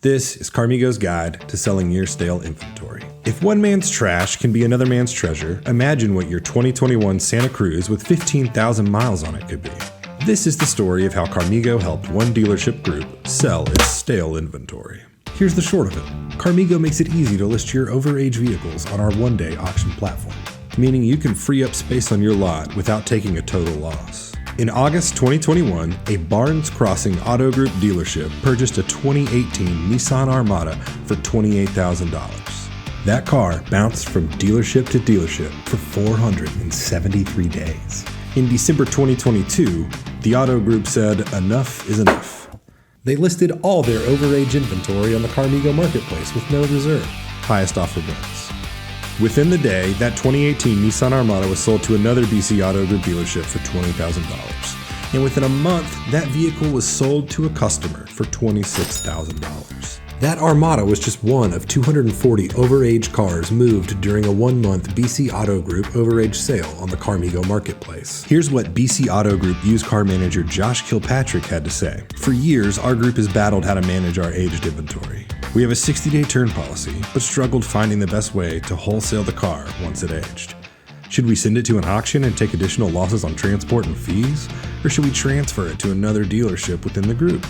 This is Carmigo's guide to selling your stale inventory. If one man's trash can be another man's treasure, imagine what your 2021 Santa Cruz with 15,000 miles on it could be. This is the story of how Carmigo helped one dealership group sell its stale inventory. Here's the short of it. Carmigo makes it easy to list your overage vehicles on our one-day auction platform, meaning you can free up space on your lot without taking a total loss. In August 2021, a Barnes Crossing Auto Group dealership purchased a 2018 Nissan Armada for $28,000. That car bounced from dealership to dealership for 473 days. In December 2022, the Auto Group said enough is enough. They listed all their overage inventory on the Carmigo marketplace with no reserve, highest offer bids. Within the day, that 2018 Nissan Armada was sold to another BC Auto Group dealership for $20,000. And within a month, that vehicle was sold to a customer for $26,000. That Armada was just one of 240 overage cars moved during a one-month BC Auto Group overage sale on the Carmigo marketplace. Here's what BC Auto Group used car manager Josh Kilpatrick had to say. For years, our group has battled how to manage our aged inventory. We have a 60-day turn policy, but struggled finding the best way to wholesale the car once it aged. Should we send it to an auction and take additional losses on transport and fees? Or should we transfer it to another dealership within the group?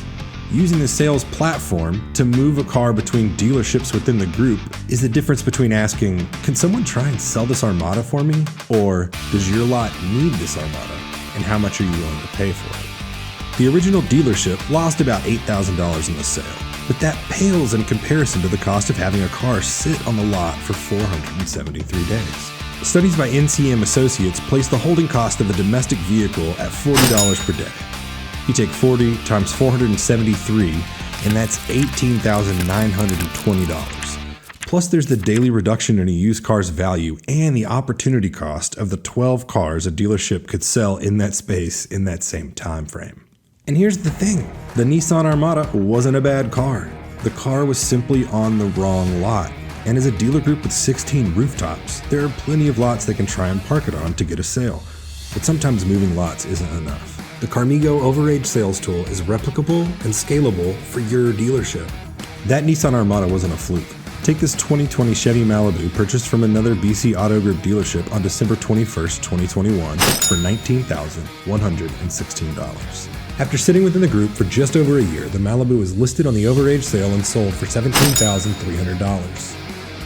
Using the sales platform to move a car between dealerships within the group is the difference between asking, can someone try and sell this Armada for me? Or, does your lot need this Armada? And how much are you willing to pay for it? The original dealership lost about $8,000 in the sale, but that pales in comparison to the cost of having a car sit on the lot for 473 days. Studies by NCM Associates place the holding cost of a domestic vehicle at $40 per day. You take 40 times 473, and that's $18,920. Plus there's the daily reduction in a used car's value and the opportunity cost of the 12 cars a dealership could sell in that space in that same time frame. And here's the thing, the Nissan Armada wasn't a bad car. The car was simply on the wrong lot. And as a dealer group with 16 rooftops, there are plenty of lots they can try and park it on to get a sale. But sometimes moving lots isn't enough. The Carmigo Overage sales tool is replicable and scalable for your dealership. That Nissan Armada wasn't a fluke. Take this 2020 Chevy Malibu purchased from another BC Auto Group dealership on December 21st, 2021 for $19,116. After sitting within the group for just over a year, the Malibu was listed on the Overage sale and sold for $17,300.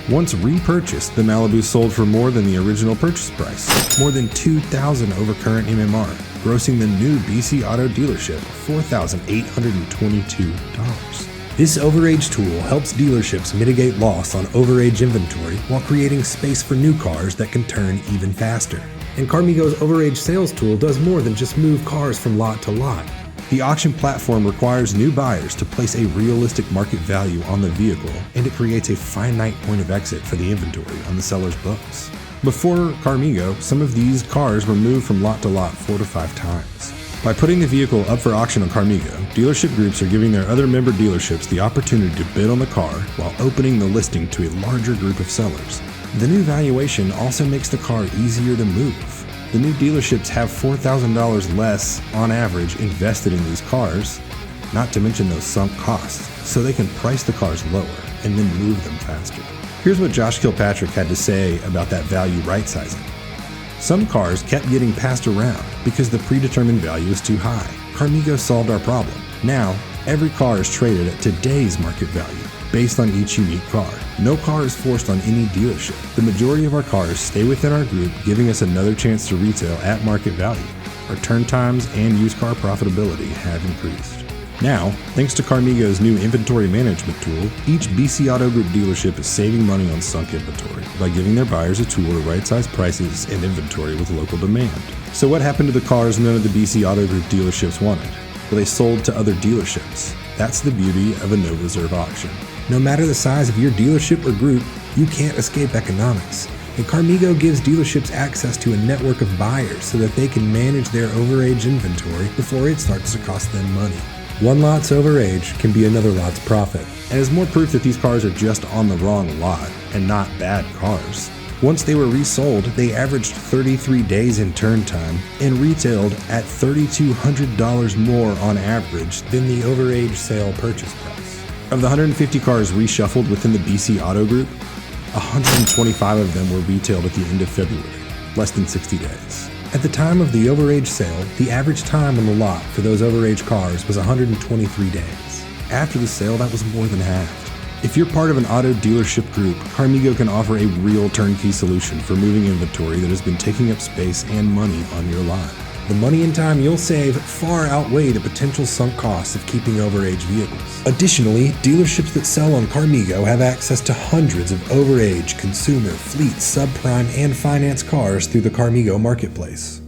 Once repurchased, the Malibu sold for more than the original purchase price, more than $2,000 over current MMR, grossing the new BC Auto dealership $4,822. This overage tool helps dealerships mitigate loss on overage inventory while creating space for new cars that can turn even faster. And Carmigo's overage sales tool does more than just move cars from lot to lot. The auction platform requires new buyers to place a realistic market value on the vehicle, and it creates a finite point of exit for the inventory on the seller's books. Before Carmigo, some of these cars were moved from lot to lot 4 to 5 times. By putting the vehicle up for auction on Carmigo, dealership groups are giving their other member dealerships the opportunity to bid on the car while opening the listing to a larger group of sellers. The new valuation also makes the car easier to move. The new dealerships have $4,000 less, on average, invested in these cars, not to mention those sunk costs, so they can price the cars lower and then move them faster. Here's what Josh Kilpatrick had to say about that value right-sizing. Some cars kept getting passed around because the predetermined value is too high. Carmigo solved our problem. Now, every car is traded at today's market value, based on each unique car. No car is forced on any dealership. The majority of our cars stay within our group, giving us another chance to retail at market value. Our turn times and used car profitability have increased. Now, thanks to Carmigo's new inventory management tool, each BC Auto Group dealership is saving money on sunk inventory by giving their buyers a tool to right-size prices and inventory with local demand. So what happened to the cars none of the BC Auto Group dealerships wanted? Well, they sold to other dealerships. That's the beauty of a no-reserve auction. No matter the size of your dealership or group, you can't escape economics. And Carmigo gives dealerships access to a network of buyers so that they can manage their overage inventory before it starts to cost them money. One lot's overage can be another lot's profit, and is more proof that these cars are just on the wrong lot and not bad cars. Once they were resold, they averaged 33 days in turn time and retailed at $3,200 more on average than the overage sale purchase price. Of the 150 cars reshuffled within the BC Auto Group, 125 of them were retailed at the end of February, less than 60 days. At the time of the Overage sale, the average time on the lot for those Overage cars was 123 days. After the sale, that was more than halved. If you're part of an auto dealership group, Carmigo can offer a real turnkey solution for moving inventory that has been taking up space and money on your lot. The money and time you'll save far outweigh the potential sunk costs of keeping Overage vehicles. Additionally, dealerships that sell on Carmigo have access to hundreds of Overage, consumer, fleet, subprime, and finance cars through the Carmigo marketplace.